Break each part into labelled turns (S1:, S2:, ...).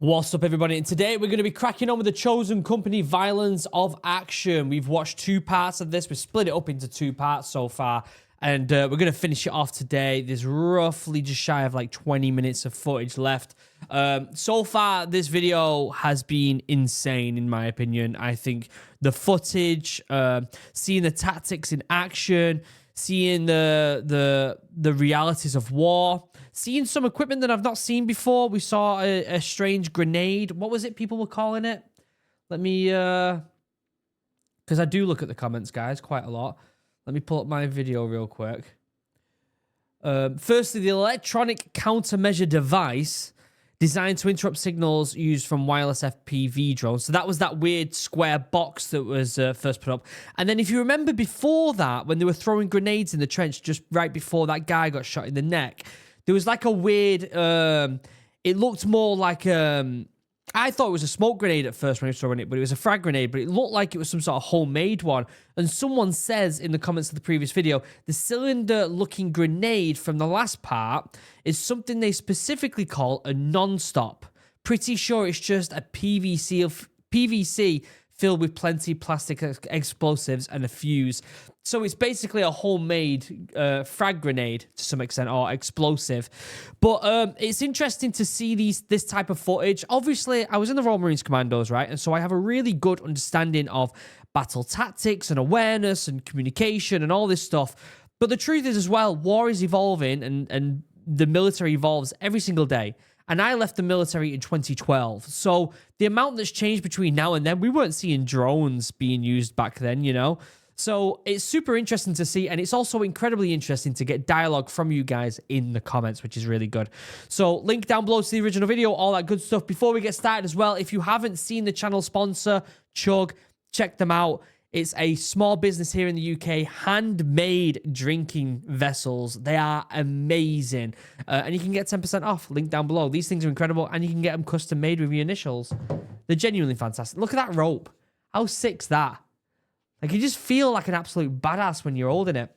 S1: What's up, everybody? And today we're going to be cracking on with the Chosen Company Violence of Action. We've watched two parts of this. We've split it up into two parts so far, and we're going to finish it off today. There's roughly just shy of like 20 minutes of footage left. So far, this video has been insane, in my opinion. I think the footage, seeing the tactics in action, seeing the realities of war, seeing some equipment that I've not seen before. We saw a strange grenade. What was it people were calling it? Let me, because I do look at the comments, guys, quite a lot. Let me pull up my video real quick. Firstly, the electronic countermeasure device designed to interrupt signals used from wireless FPV drones. So that was that weird square box that was first put up. And then if you remember before that, when they were throwing grenades in the trench just right before that guy got shot in the neck, there was like a weird, it looked more like, I thought it was a smoke grenade at first when I was throwing it, but it was a frag grenade, but it looked like it was some sort of homemade one. And someone says in the comments of the previous video, the cylinder-looking grenade from the last part is something they specifically call a non-stop. Pretty sure it's just a PVC filled with plenty of plastic explosives and a fuse. So it's basically a homemade frag grenade to some extent, or explosive. But it's interesting to see this type of footage. Obviously, I was in the Royal Marines Commandos, right? And so I have a really good understanding of battle tactics and awareness and communication and all this stuff. But the truth is as well, war is evolving and the military evolves every single day. And I left the military in 2012. So the amount that's changed between now and then, we weren't seeing drones being used back then, you know? So it's super interesting to see. And it's also incredibly interesting to get dialogue from you guys in the comments, which is really good. So link down below to the original video, all that good stuff. Before we get started as well, if you haven't seen the channel sponsor, Chug, check them out. It's a small business here in the UK, handmade drinking vessels. They are amazing. And you can get 10% off, link down below. These things are incredible, and you can get them custom made with your initials. They're genuinely fantastic. Look at that rope. How sick's that? Like, you just feel like an absolute badass when you're holding it.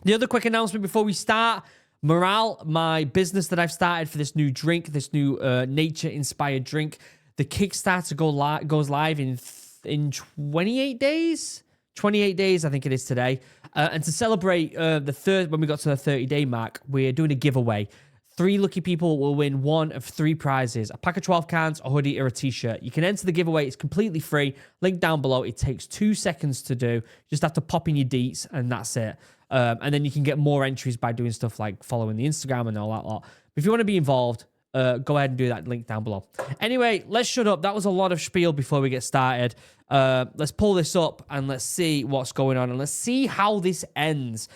S1: The other quick announcement before we start, Morale, my business that I've started for this new drink, this new nature-inspired drink, the Kickstarter goes live in 28 days. 28 days, I think it is today. And to celebrate when we got to the 30-day mark, we're doing a giveaway. 3 lucky people will win one of 3 prizes: a pack of 12 cans, a hoodie, or a t-shirt. You can enter the giveaway. It's completely free. Link down below. It takes 2 seconds to do. You just have to pop in your deets, and that's it. And then you can get more entries by doing stuff like following the Instagram and all that lot. But if you want to be involved, go ahead and do that, link down below. Anyway, let's shut up. That was a lot of spiel before we get started. Let's pull this up and let's see what's going on, and let's see how this ends.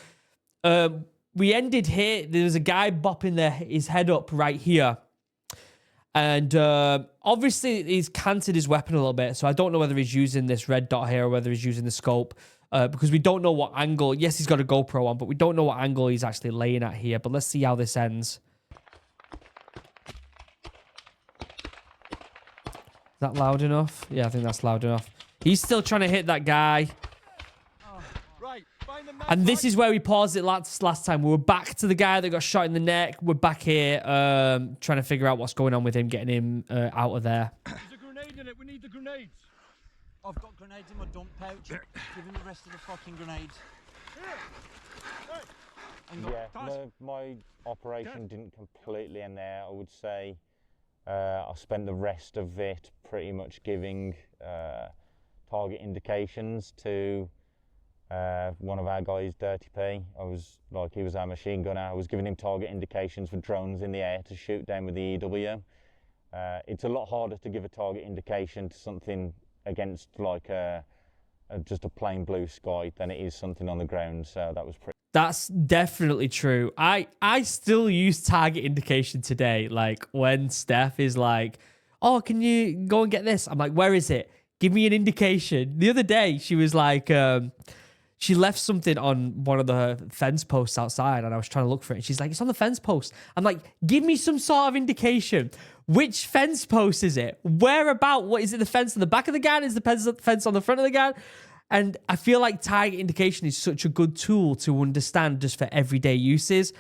S1: We ended here. There was a guy bopping his head up right here. And obviously he's canted his weapon a little bit, so I don't know whether he's using this red dot here or whether he's using the scope, because we don't know what angle. Yes, he's got a GoPro on, but we don't know what angle he's actually laying at here. But let's see how this ends. Is that loud enough? Yeah, I think that's loud enough. He's still trying to hit that guy. And this is where we paused it last time. We were back to the guy that got shot in the neck. We're back here trying to figure out what's going on with him, getting him out of there.
S2: There's a grenade in it. We need the grenades.
S3: I've got grenades in my dump pouch. Give him the rest of the fucking grenades.
S4: Yeah, my operation didn't completely end there. I would say I spent the rest of it pretty much giving target indications to one of our guys, Dirty P. He was our machine gunner. I was giving him target indications for drones in the air to shoot down with the EW. It's a lot harder to give a target indication to something against like just a plain blue sky than it is something on the ground. So that was pretty.
S1: That's definitely true. I still use target indication today. Like when Steph is like, "Oh, can you go and get this?" I'm like, "Where is it? Give me an indication." The other day, she was like, she left something on one of the fence posts outside, and I was trying to look for it. And she's like, "It's on the fence post." I'm like, "Give me some sort of indication. Which fence post is it? Where about? What is it? The fence on the back of the gun? Is the fence on the front of the gun?" And I feel like target indication is such a good tool to understand just for everyday uses.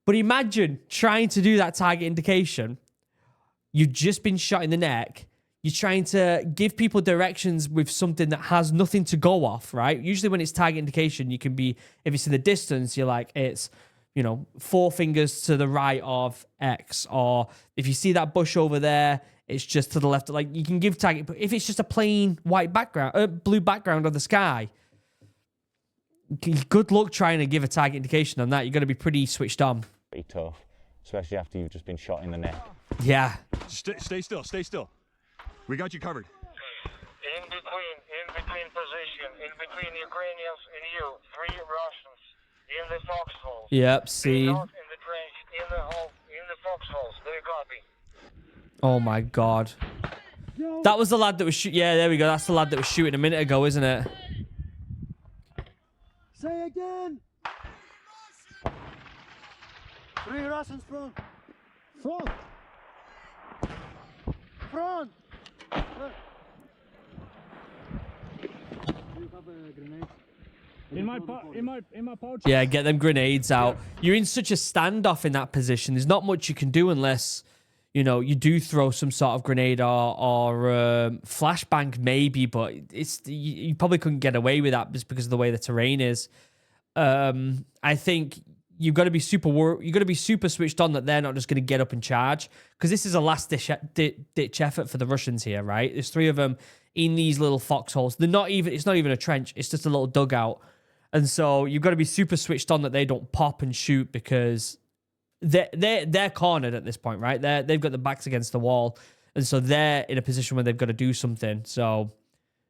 S1: But imagine trying to do that target indication You've just been shot in the neck. You're trying to give people directions with something that has nothing to go off, right? Usually when it's target indication, you can be, if it's in the distance, you're like, it's, 4 fingers to the right of X. Or if you see that bush over there, it's just to the left. Like, you can give target, but if it's just a plain white background, blue background of the sky, good luck trying to give a target indication on that. You're going to be pretty switched on.
S4: Pretty tough, especially after you've just been shot in the neck.
S1: Yeah.
S2: Stay still. Stay still. We got you covered.
S5: In between position, in between Ukrainians and you, 3 Russians in the foxholes.
S1: Yep, see.
S5: Not in the trench, in the hole, in the foxholes. Do you copy?
S1: Oh my God. That was the lad that was shooting. Yeah, there we go. That's the lad that was shooting a minute ago, isn't it?
S3: Say again. 3 Russians front. Front. Front. Do you have a grenade?
S2: In my pouch.
S1: Yeah, get them grenades out. You're in such a standoff in that position. There's not much you can do unless, you do throw some sort of grenade or flashbang maybe, but you probably couldn't get away with that just because of the way the terrain is. I think you've got to be super switched on that they're not just going to get up and charge, because this is a last ditch effort for the Russians here, right? There's 3 of them in these little foxholes. It's not even a trench. It's just a little dugout. And so you've got to be super switched on that they don't pop and shoot, because they're cornered at this point, right? They've got their backs against the wall, and so they're in a position where they've got to do something. So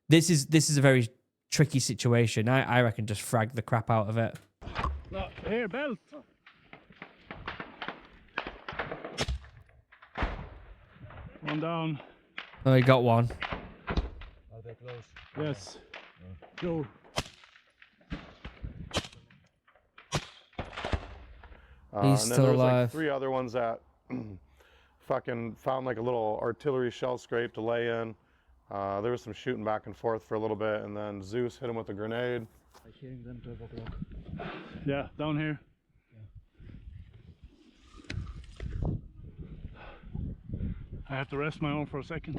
S1: this is a very tricky situation. I reckon just frag the crap out of it.
S2: No, here, belt. One down.
S1: Oh, he got one.
S3: Are they close?
S2: Yes. Go.
S1: He's
S6: and then
S1: still
S6: there was
S1: alive.
S6: like 3 other ones that fucking found like a little artillery shell scrape to lay in. There was some shooting back and forth for a little bit, and then Zeus hit him with a grenade.
S3: I'm hearing them 12 o'clock.
S2: Yeah, down here. I have to rest my arm for a second.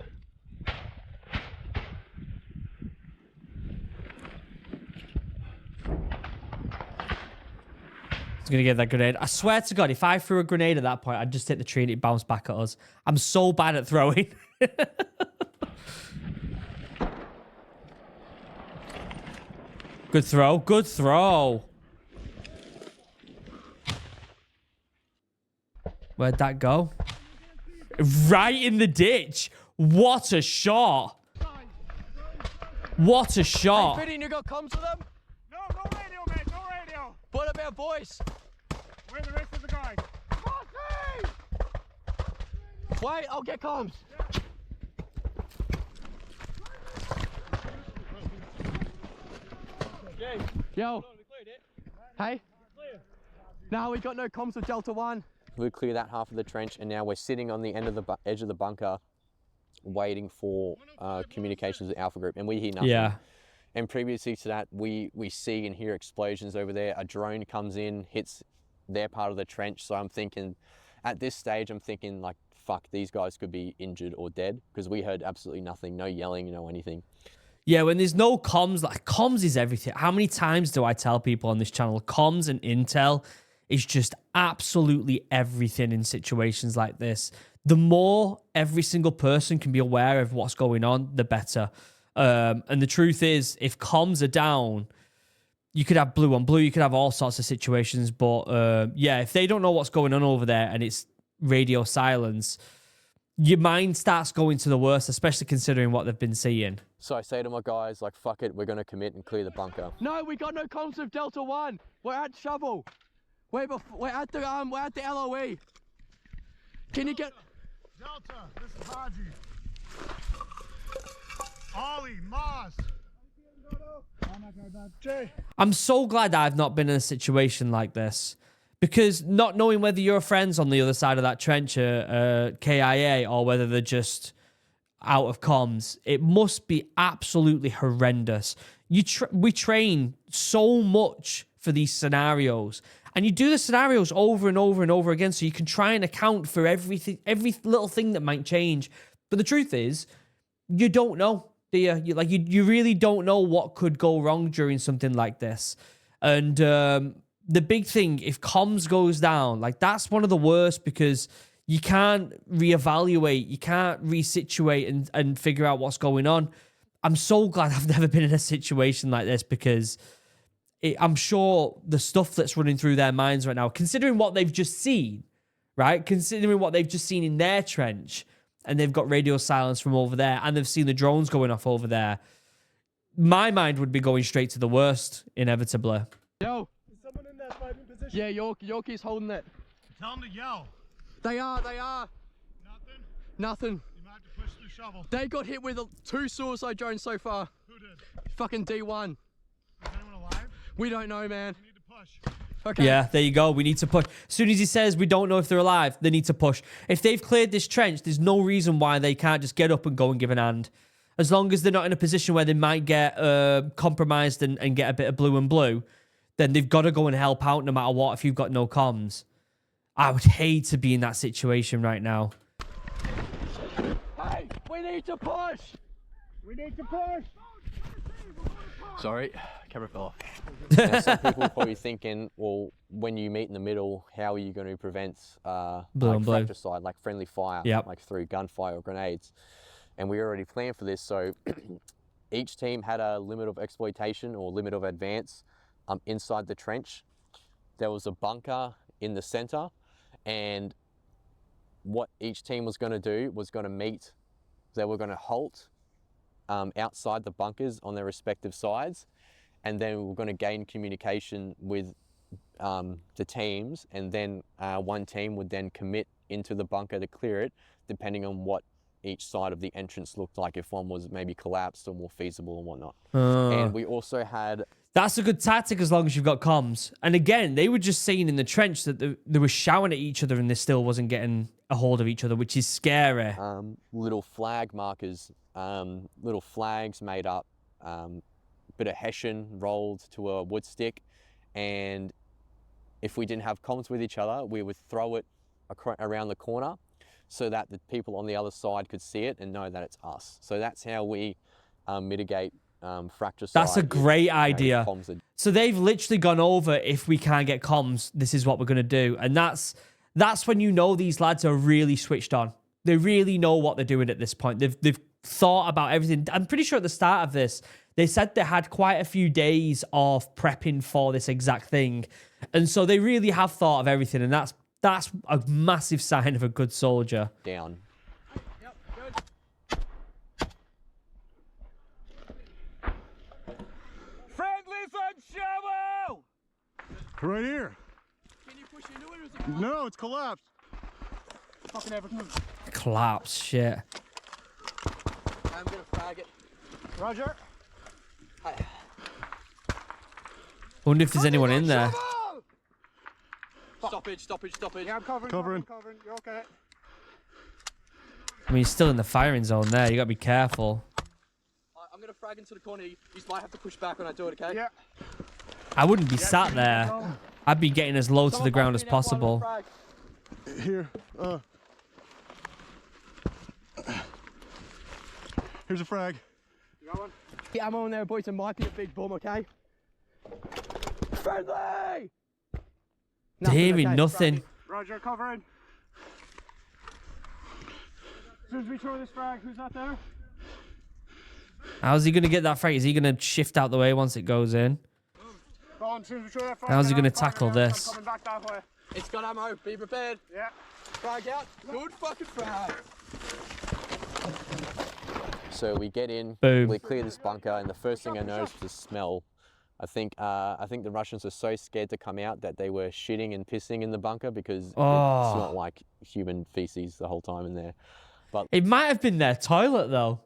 S1: He's going to get that grenade. I swear to God, if I threw a grenade at that point, I'd just hit the tree and it bounced back at us. I'm so bad at throwing. Good throw. Good throw. Where'd that go? Right in the ditch. What a shot. What a shot.
S7: Hey, Fitty, you got comms with them?
S2: No radio, man. No radio.
S7: What about voice?
S2: Where are the rest of the guys?
S7: Wait, I'll get comms. Yo. Hey? No, we got no comms with Delta 1. We cleared that half of the trench, and now we're sitting on the end of the edge of the bunker waiting for communications with Alpha Group, and we hear nothing.
S1: Yeah.
S7: And previously to that, we see and hear explosions over there. A drone comes in, hits their part of the trench. So I'm thinking, at this stage, I'm thinking like, fuck, these guys could be injured or dead, because we heard absolutely nothing, no yelling, no anything.
S1: Yeah, when there's no comms, like comms is everything. How many times do I tell people on this channel, comms and intel is just absolutely everything in situations like this. The more every single person can be aware of what's going on, the better. And the truth is, if comms are down, you could have blue on blue, you could have all sorts of situations. But yeah, if they don't know what's going on over there and it's radio silence, your mind starts going to the worst, especially considering what they've been seeing.
S7: So I say to my guys, like, fuck it, we're going to commit and clear the bunker. No, we got no comms with Delta 1. We're at Shovel. We're at the LOE. Can you get...
S2: Delta, this is Haji. Ollie, Moss. Jay.
S1: I'm so glad I've not been in a situation like this, because not knowing whether your friends on the other side of that trench are KIA or whether they're just out of comms, it must be absolutely horrendous. We train so much for these scenarios, And you do the scenarios over and over and over again so you can try and account for everything, every little thing that might change. But the truth is, you don't know, do you? You really don't know what could go wrong during something like this. And the big thing, if comms goes down, like that's one of the worst because you can't reevaluate, you can't resituate and figure out what's going on. I'm so glad I've never been in a situation like this because I'm sure the stuff that's running through their minds right now, considering what they've just seen, right? Considering what they've just seen in their trench, and they've got radio silence from over there, and they've seen the drones going off over there, my mind would be going straight to the worst, inevitably.
S8: Yo.
S2: Is someone in that sniping position?
S8: Yeah, Yorkie's holding it.
S2: Tell them to yell.
S8: They are.
S2: Nothing?
S8: Nothing.
S2: You might have to push the shovel.
S8: They got hit with 2 suicide drones so far.
S2: Who did?
S8: Fucking D1.
S2: Is anyone alive?
S8: We don't know, man.
S2: We need to push.
S8: Okay.
S1: Yeah, there you go. We need to push. As soon as he says we don't know if they're alive, they need to push. If they've cleared this trench, there's no reason why they can't just get up and go and give an hand. As long as they're not in a position where they might get compromised and get a bit of blue and blue, then they've got to go and help out no matter what if you've got no comms. I would hate to be in that situation right now.
S8: Hey, we need to push.
S2: We need to push.
S8: Sorry, camera fell off.
S7: Now, some people are probably thinking, well, when you meet in the middle, how are you going to prevent
S1: Blue
S7: like
S1: and blue.
S7: fratricide, like friendly fire,
S1: Yep.
S7: like through gunfire or grenades? And we already planned for this, so each team had a limit of exploitation or limit of advance inside the trench. There was a bunker in the center, and what each team was going to do was going to meet, they were going to halt outside the bunkers on their respective sides, and then we were going to gain communication with the teams, and then one team would then commit into the bunker to clear it, depending on what each side of the entrance looked like, if one was maybe collapsed or more feasible and whatnot. And we also had...
S1: That's a good tactic as long as you've got comms. And again, they were just saying in the trench that they were shouting at each other and they still wasn't getting a hold of each other, which is scary.
S7: Little flag markers, little flags made up, bit of hessian rolled to a wood stick, and if we didn't have comms with each other, we would throw it around the corner so that the people on the other side could see it and know that it's us. So that's how we mitigate fracture.
S1: That's a great idea. So they've literally gone over, if we can't get comms, this is what we're going to do. And that's when you know these lads are really switched on. They really know what they're doing at this point. They've thought about everything. I'm pretty sure at the start of this, they said they had quite a few days of prepping for this exact thing. And so they really have thought of everything. And that's a massive sign of a good soldier.
S7: Down.
S8: Yep, good.
S2: Friendlies on shovel! Right here.
S8: Can you push into it, or is it...
S2: No, it's collapsed. Fucking everything.
S1: Collapse, shit.
S8: I'm gonna frag it.
S2: Roger.
S1: Wonder if there's anyone in there.
S8: Stoppage.
S2: Yeah, I'm covering. You're okay.
S1: I mean, he's still in the firing zone there. You gotta be careful.
S8: I'm gonna frag into the corner. You might have to push back when I do it, okay?
S2: Yeah.
S1: I wouldn't be sat there. I'd be getting as low to the ground as possible.
S2: Here. Here's a frag. You got one?
S8: Yeah, I'm on there, boys. It might be a big bomb, okay? Friendly!
S1: Hearing nothing.
S2: Roger, covering. As soon as we throw this frag, who's not there?
S1: How's he gonna get that frag? Is he gonna shift out the way once it goes in?
S2: Go on, as soon as we throw that frag,
S1: How's he gonna
S2: I'm covering
S1: tackle
S2: it.
S1: this?
S2: I'm coming back that way.
S8: It's got ammo. Be prepared.
S2: Yeah.
S8: Frag out. Good fucking frag.
S7: So we get in,
S1: Boom.
S7: we clear this bunker, and the first thing I noticed was the smell. I think the Russians were so scared to come out that they were shitting and pissing in the bunker because it smelled like human feces the whole time in there. But
S1: It might have been their toilet, though.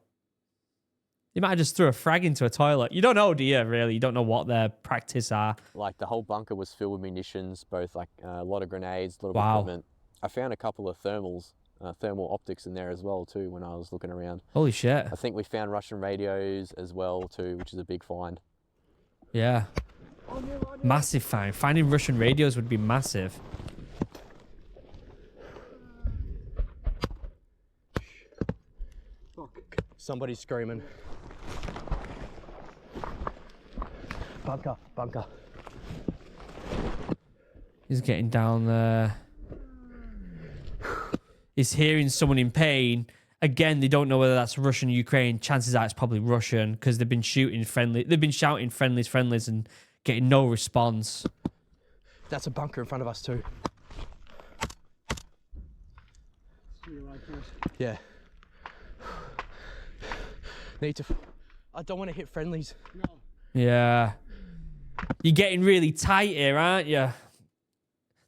S1: They might have just threw a frag into a toilet. You don't know, do you, really? You don't know what their practice are.
S7: like the whole bunker was filled with munitions, both like a lot of grenades, a lot of
S1: Wow.
S7: equipment. I found a couple of thermal optics in there as well too when I was looking around.
S1: Holy shit.
S7: I think we found Russian radios as well too, which is a big find.
S1: Yeah. Massive find. Finding Russian radios would be massive.
S8: Somebody's screaming. Bunker, bunker.
S1: He's getting down there. He's hearing someone in pain. Again, they don't know whether that's Russian or Ukraine. Chances are it's probably Russian because they've been shooting friendly. They've been shouting friendlies, and getting no response.
S8: That's a bunker in front of us too. Yeah. Need to. I don't want to hit friendlies. No.
S1: Yeah. You're getting really tight here, aren't you?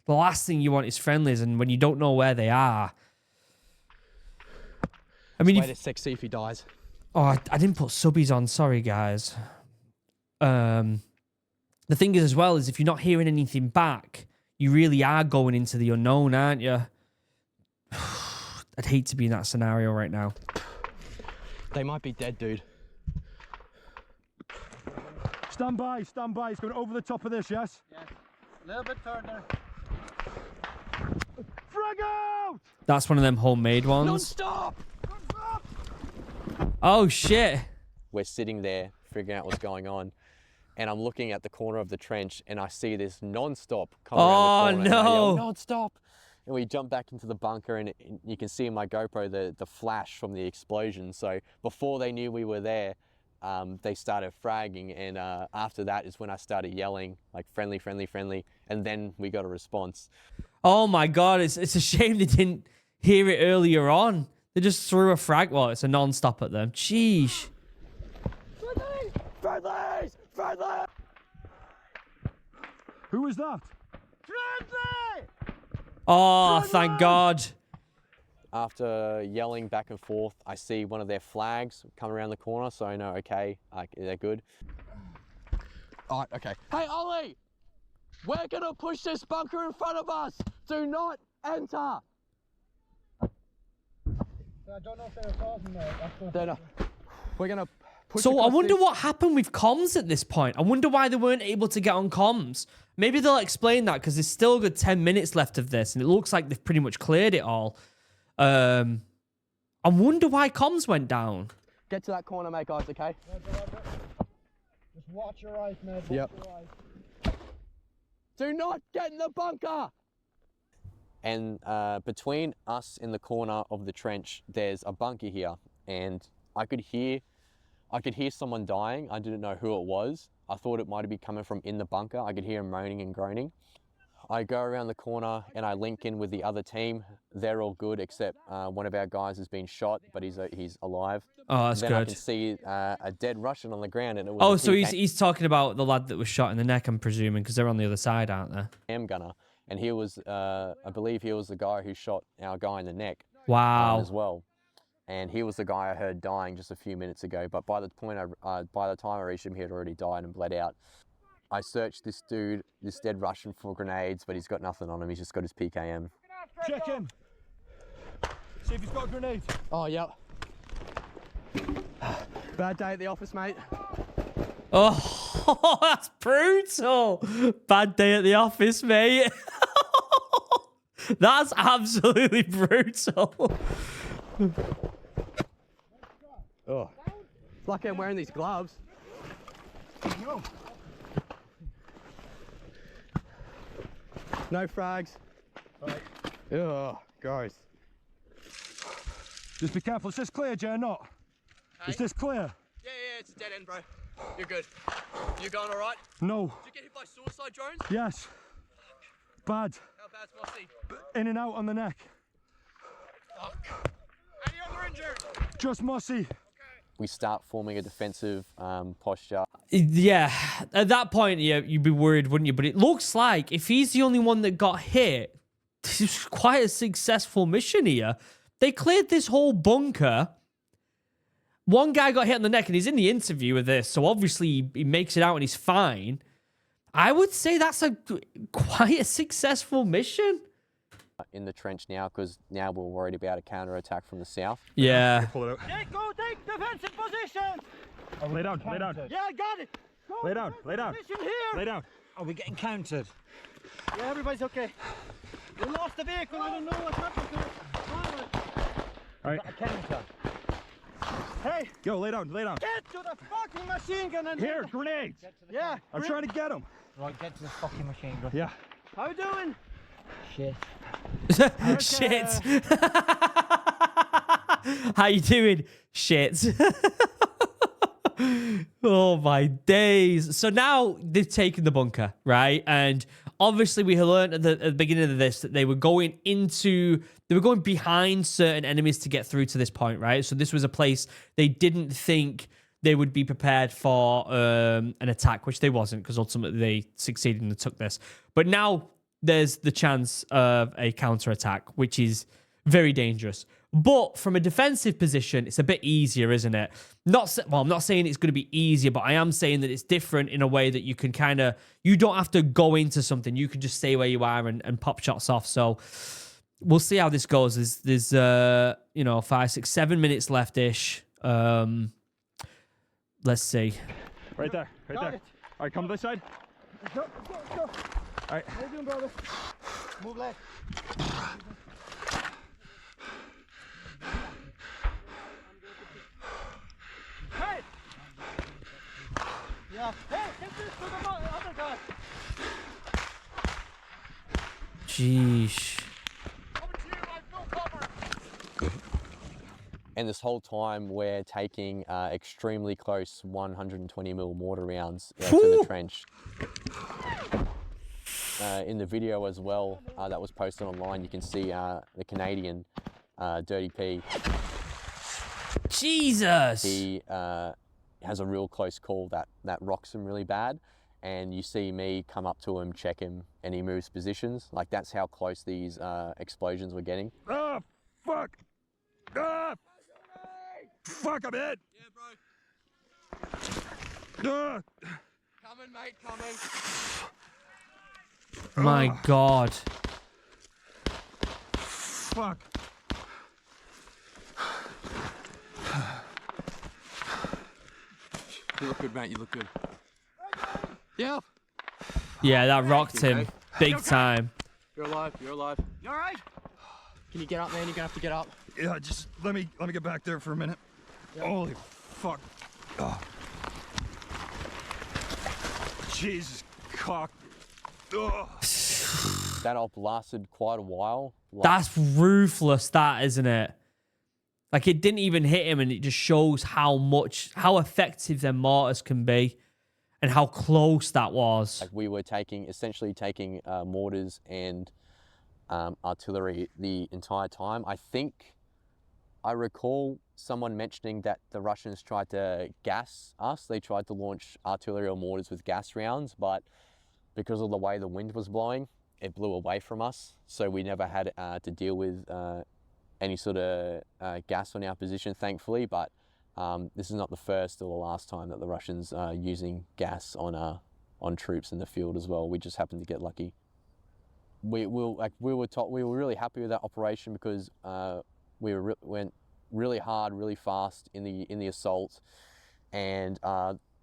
S1: The last thing you want is friendlies, and when you don't know where they are. I mean,
S8: wait a sec, see if he dies.
S1: Oh, I didn't put subbies on. Sorry, guys. The thing is, as well, is if you're not hearing anything back, you really are going into the unknown, aren't you? I'd hate to be in that scenario right now.
S8: They might be dead, dude.
S2: Stand by, stand by. It's going over the top of this, yes?
S3: Yes. A little bit further.
S2: Frag out!
S1: That's one of them homemade ones.
S8: Non-stop!
S1: Oh, shit.
S7: We're sitting there figuring out what's going on, and I'm looking at the corner of the trench, and I see this non-stop come around the corner.
S1: Oh, no.
S7: Non-stop! And we jump back into the bunker, and you can see in my GoPro the flash from the explosion. So before they knew we were there, they started fragging, and after that is when I started yelling, like, friendly, friendly, friendly, and then we got a response.
S1: Oh, my God. It's a shame they didn't hear it earlier on. They just threw a frag. Well, it's a non-stop at them. Sheesh.
S8: Friendlies! Friendlies!
S2: Who was that?
S8: Friendly!
S1: Oh, thank God.
S7: After yelling back and forth, I see one of their flags come around the corner, so I know, okay, they're good.
S8: All right, okay. Hey, Ollie! We're gonna push this bunker in front of us! Do not enter!
S2: I don't know if they're talking there.
S8: They're not. We're gonna push
S1: So I
S8: across
S1: wonder
S8: this.
S1: what happened with comms at this point. I wonder why they weren't able to get on comms. Maybe they'll explain that because there's still a good 10 minutes left of this, and it looks like they've pretty much cleared it all. I wonder why comms went down.
S8: Get to that corner, mate, guys, okay?
S2: Just watch your eyes, man.
S8: Yep. Do not get in the bunker!
S7: And between us in the corner of the trench, there's a bunker here, and I could hear someone dying. I didn't know who it was. I thought it might be coming from in the bunker. I could hear him moaning and groaning. I go around the corner and I link in with the other team. They're all good except one of our guys has been shot, but he's alive.
S1: Oh, that's
S7: then
S1: good.
S7: I can see a dead Russian on the ground, and it was
S1: Oh,
S7: a
S1: so
S7: PKM
S1: he's talking about the lad that was shot in the neck, I'm presuming, because they're on the other side, aren't they?
S7: gunner, and he was, I believe he was the guy who shot our guy in the neck.
S1: Wow.
S7: As well. And he was the guy I heard dying just a few minutes ago. But by the time I reached him, he had already died and bled out. I searched this dude, this dead Russian, for grenades, but he's got nothing on him. He's just got his PKM.
S2: Check him. See if he's got a grenade.
S8: Oh, yeah. Bad day at the office, mate.
S1: Oh, that's brutal. Bad day at the office, mate. That's absolutely brutal.
S8: Oh. Lucky I'm wearing these gloves.
S2: No.
S8: No frags.
S2: Right.
S8: Ugh, gross.
S2: Just be careful. Is this clear, Jay, or not?
S8: Hey?
S2: Is this clear?
S8: Yeah, it's a dead end, bro. You're good. You going all right?
S2: No.
S8: Did you get hit by suicide drones?
S2: Yes. Bad.
S8: How bad's Mossy?
S2: In and out on the neck.
S8: Fuck. Any other injured?
S2: Just Mossy.
S7: We start forming a defensive posture.
S1: Yeah, at that point, yeah, you'd be worried, wouldn't you? But it looks like if he's the only one that got hit, this is quite a successful mission here. They cleared this whole bunker. One guy got hit on the neck, and he's in the interview with this, so obviously he makes it out and he's fine. I would say that's quite a successful mission.
S7: In the trench now, because now we're worried about a counterattack from the south.
S1: Yeah.
S2: Pull it out.
S3: Jake, go take defensive position!
S2: Oh, lay down, lay down.
S3: Yeah, I got it!
S2: Lay down, lay down. Lay down.
S3: Are we getting countered?
S2: Yeah, everybody's okay. We lost the vehicle, I don't know what's happened to it.
S3: All right. A counter.
S2: Hey, Go, lay down, lay down. get to the fucking machine gun and
S9: Here, grenades.
S2: Yeah,
S9: I'm trying to get them.
S3: Right, get to the fucking machine gun.
S9: Yeah.
S2: how you doing?
S3: Shit.
S1: Shit. How you doing? Shit. Oh my days. So now they've taken the bunker, right? And obviously we learned at the beginning of this that they were going behind certain enemies to get through to this point, right? So this was a place they didn't think they would be prepared for an attack, which they wasn't, because ultimately they succeeded and took this. But now there's the chance of a counterattack, which is very dangerous. But from a defensive position, it's a bit easier, isn't it? I'm not saying it's going to be easier, but I am saying that it's different in a way that you can you don't have to go into something. You can just stay where you are and pop shots off. So we'll see how this goes. There's 5, 6, 7 minutes left-ish. Let's see.
S9: Right there, right there. All right, come this side.
S2: Go.
S9: All right.
S2: How you doing, brother? Move left. Hey! Yeah. Hey, get this to the other guy.
S1: Jeez.
S7: And this whole time we're taking extremely close 120mm mortar rounds to the trench. In the video as well that was posted online, you can see the Canadian Dirty P.
S1: Jesus!
S7: He has a real close call that rocks him really bad, and you see me come up to him, check him, and he moves positions. Like, that's how close these explosions were getting.
S9: Oh, fuck. Ah! Fuck, I'm hit. Yeah, bro.
S8: Coming, mate, coming.
S1: My God.
S9: Fuck.
S8: You look good, mate, you look good. Yeah.
S1: Yeah, that rocked him
S8: mate.
S1: big time.
S8: You're alive, you're alive.
S2: You alright?
S8: Can you get up, man? You're gonna have to get up.
S9: Yeah, just let me get back there for a minute. Yep. Holy fuck. Oh. Jesus cock. Oh.
S7: That op lasted quite a while.
S1: That's ruthless, that, isn't it? Like, it didn't even hit him, and it just shows how effective their mortars can be and how close that was.
S7: Like, we were essentially taking mortars and artillery the entire time. I recall someone mentioning that the Russians tried to gas us. They tried to launch artillery or mortars with gas rounds, but because of the way the wind was blowing, it blew away from us. So we never had to deal with any sort of gas on our position, thankfully. But this is not the first or the last time that the Russians are using gas on troops in the field as well. We just happened to get lucky. We were really happy with that operation because we went really hard, really fast in the assault, and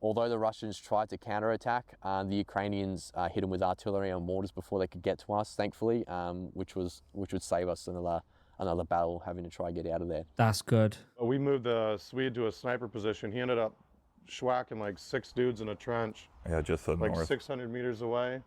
S7: although the Russians tried to counterattack, the Ukrainians hit them with artillery and mortars before they could get to us, thankfully, which would save us another battle having to try and get out of there.
S1: That's good.
S6: We moved the Swede to a sniper position. He ended up schwacking like 6 dudes in a trench.
S9: Yeah, just the
S6: like
S9: north.
S6: 600 meters away.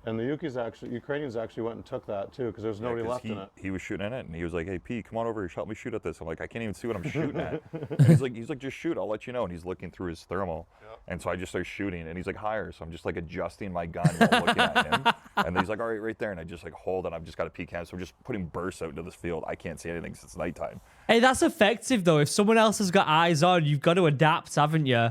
S6: And the Ukrainians actually went and took that too, because there was nobody left in it.
S9: He was shooting at it, and he was like, "Hey, P, come on over here, help me shoot at this." I'm like, "I can't even see what I'm shooting at." And he's like, "Just shoot, I'll let you know." And he's looking through his thermal, and so I just start shooting, and he's like, "Higher." So I'm just like adjusting my gun while looking at him, and then he's like, "All right, right there," and I just like hold, and I've just got a P cam, so I'm just putting bursts out into this field. I can't see anything since it's nighttime.
S1: Hey, that's effective though. If someone else has got eyes on, you've got to adapt, haven't you?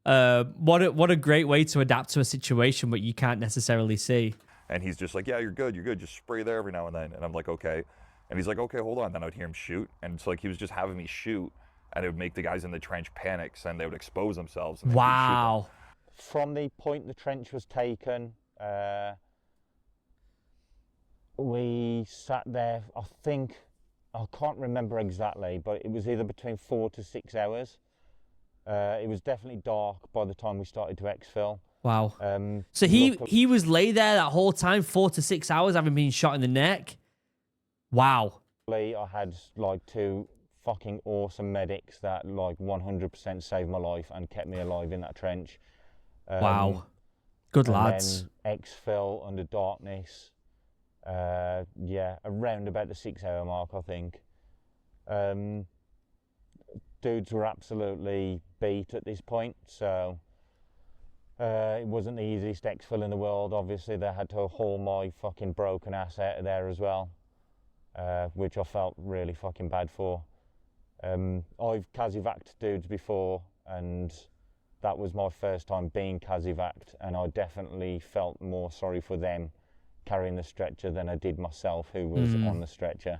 S1: What a great way to adapt to a situation where you can't necessarily see.
S9: And he's just like, "Yeah, you're good, just spray there every now and then." And I'm like, "Okay." And he's like, "Okay, hold on." Then I would hear him shoot, and so like he was just having me shoot, and it would make the guys in the trench panic, and they would expose themselves. And
S1: wow.
S4: From the point the trench was taken, we sat there, I can't remember exactly, but it was either between 4 to 6 hours. It was definitely dark by the time we started to exfil.
S1: Wow. So he was lay there that whole time, 4 to 6 hours, having been shot in the neck. Wow.
S4: I had like 2 fucking awesome medics that like 100% saved my life and kept me alive in that trench.
S1: Wow. Good lads.
S4: Then exfil under darkness. Yeah, around about the 6 hour mark, I think. Dudes were absolutely beat at this point, so it wasn't the easiest exfil in the world. Obviously, they had to haul my fucking broken ass out of there as well, which I felt really fucking bad for. I've casevac'd dudes before, and that was my first time being casevac'd, and I definitely felt more sorry for them carrying the stretcher than I did myself, who was on the stretcher.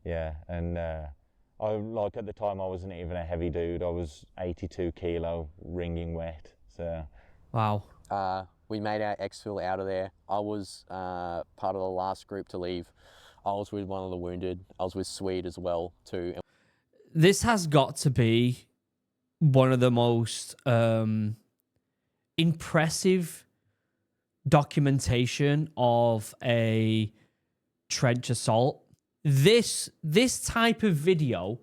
S4: Yeah, and I, like, at the time I wasn't even a heavy dude. I was 82 kilo, wringing wet. So.
S1: Wow.
S7: We made our exfil out of there. I was part of the last group to leave. I was with one of the wounded. I was with Swede as well too.
S1: This has got to be one of the most impressive documentation of a trench assault. This type of video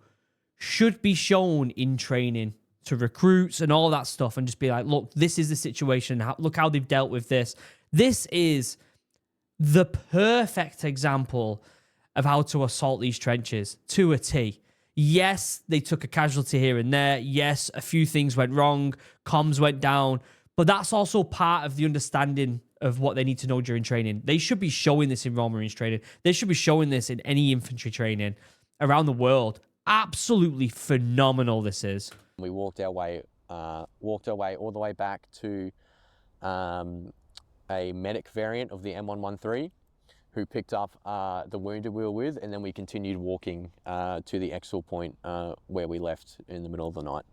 S1: should be shown in training to recruits and all that stuff, and just be like, look, this is the situation. Look how they've dealt with this. This is the perfect example of how to assault these trenches to a T. Yes, they took a casualty here and there. Yes, a few things went wrong. Comms went down. But that's also part of the understanding of what they need to know during training. They should be showing this in Royal Marines training. They should be showing this in any infantry training around the world. Absolutely phenomenal this is.
S7: We walked our way all the way back to a medic variant of the M113 who picked up the wounded we were with, and then we continued walking to the exfil point where we left in the middle of the night.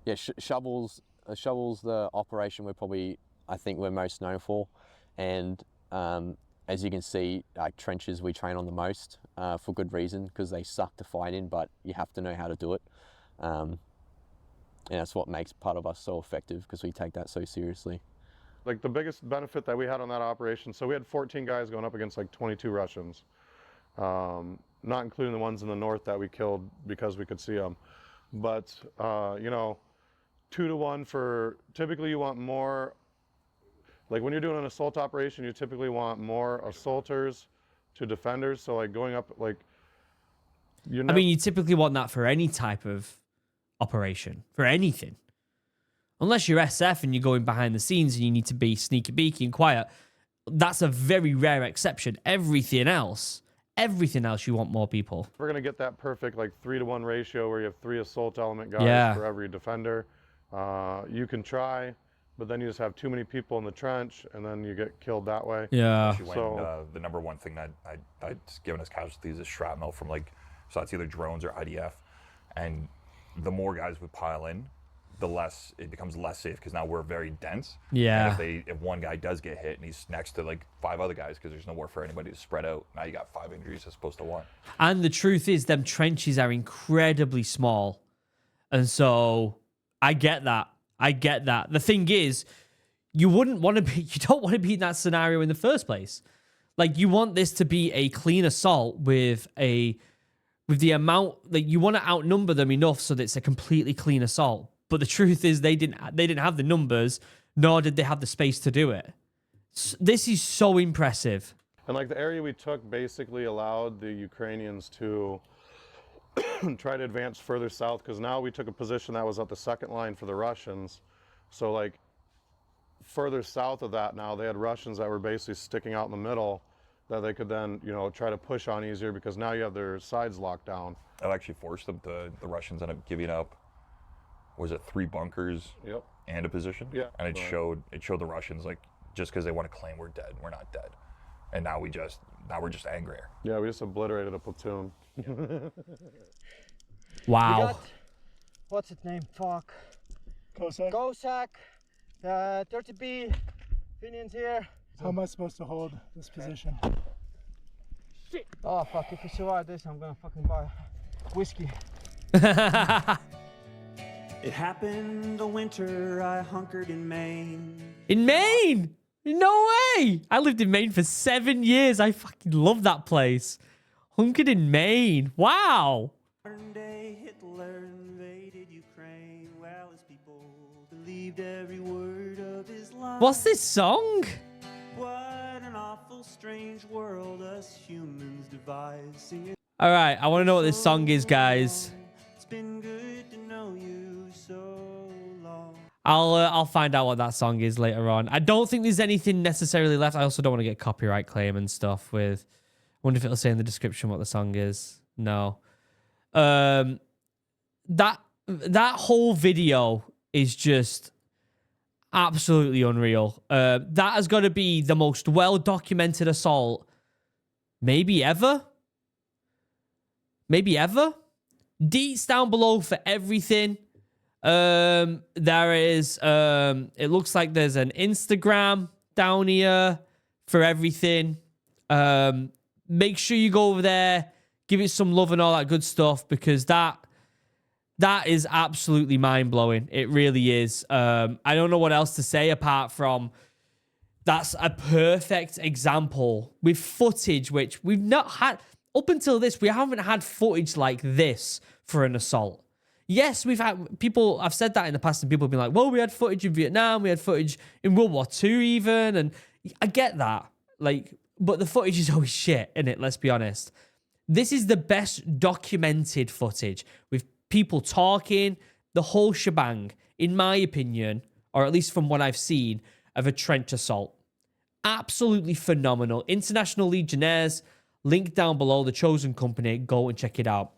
S7: Yeah, shovels, the operation I think we're most known for, and as you can see, trenches we train on the most for good reason, because they suck to fight in, but you have to know how to do it. And that's what makes part of us so effective, because we take that so seriously.
S6: Like, the biggest benefit that we had on that operation, so we had 14 guys going up against like 22 Russians, not including the ones in the north that we killed because we could see them. But, you know, 2 to 1 for, typically you want more, like when you're doing an assault operation, you typically want more assaulters to defenders. So like going up, like, I
S1: mean, you typically want that for any type of operation, for anything. Unless you're SF and you're going behind the scenes and you need to be sneaky beaky and quiet. That's a very rare exception. Everything else you want more people.
S6: We're going to get that perfect like 3 to 1 ratio where you have 3 assault element guys for every defender. You can try, but then you just have too many people in the trench and then you get killed that way.
S1: Yeah.
S9: When, the number one thing that I'd given as casualties is shrapnel from, like, so that's either drones or IDF. And the more guys would pile in, the less it becomes less safe, because now we're very dense.
S1: Yeah.
S9: And if one guy does get hit and he's next to like 5 other guys, because there's nowhere for anybody to spread out, now you got 5 injuries as opposed to 1.
S1: And the truth is, them trenches are incredibly small, and so I get that. The thing is, you don't want to be in that scenario in the first place. Like, you want this to be a clean assault with the amount that you want to outnumber them enough so that it's a completely clean assault. But the truth is, they didn't have the numbers, nor did they have the space to do it. This is so impressive.
S6: And like the area we took basically allowed the Ukrainians to try to advance further south, because now we took a position that was at the second line for the Russians. So like further south of that, now they had Russians that were basically sticking out in the middle that they could then, you know, try to push on easier, because now you have their sides locked down.
S9: That actually forced them to, the Russians ended up giving up, was it 3 bunkers and a position?
S6: Yeah.
S9: And it showed the Russians, like, just because they want to claim we're dead, we're not dead. And now we're just angrier.
S6: Yeah, we just obliterated a platoon.
S1: Wow.
S2: We got, what's its name? Fuck. Cossack. 30B. Finians here.
S10: How am I supposed to hold this position?
S2: Shit. Oh fuck, if we survive this, I'm gonna fucking buy whiskey.
S3: It happened the winter I hunkered in Maine.
S1: In Maine? No way! I lived in Maine for 7 years. I fucking love that place. Hunkered in Maine. Wow.
S3: Modern day Hitler invaded Ukraine. Well, his people believed every word of his line.
S1: What's this song?
S3: What an awful strange world us humans devise. Sing it.
S1: All right, I want to know what this song is, guys.
S3: It's been good to know you so long.
S1: I'll find out what that song is later on. I don't think there's anything necessarily left. I also don't want to get copyright claim and stuff with. I wonder if it'll say in the description what the song is. No. That whole video is just absolutely unreal. That has got to be the most well-documented assault maybe ever. Maybe ever. Deets down below for everything. There is, it looks like there's an Instagram down here for everything. Make sure you go over there, give it some love and all that good stuff, because that is absolutely mind-blowing. It really is. I don't know what else to say apart from that's a perfect example with footage, which we've not had, up until this, we haven't had footage like this for an assault. Yes, we've had people, I've said that in the past, and people have been like, well, we had footage in Vietnam, we had footage in World War II even, and I get that. Like, but the footage is always shit, innit? Let's be honest. This is the best documented footage with people talking, the whole shebang, in my opinion, or at least from what I've seen, of a trench assault. Absolutely phenomenal. International Legionnaires, link down below, The Chosen Company. Go and check it out.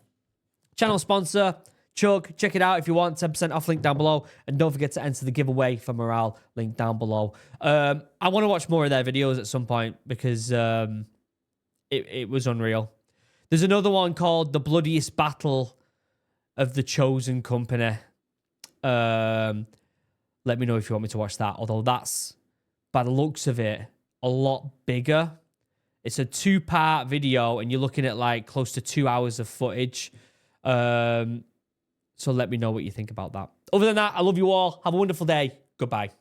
S1: Channel sponsor, Chug. Check it out if you want. 10% off, link down below. And don't forget to enter the giveaway for Morale, link down below. I want to watch more of their videos at some point because it was unreal. There's another one called The Bloodiest Battle of the Chosen Company. Let me know if you want me to watch that. Although that's, by the looks of it, a lot bigger. It's a 2-part video, and you're looking at like close to 2 hours of footage. So let me know what you think about that. Other than that, I love you all. Have a wonderful day. Goodbye.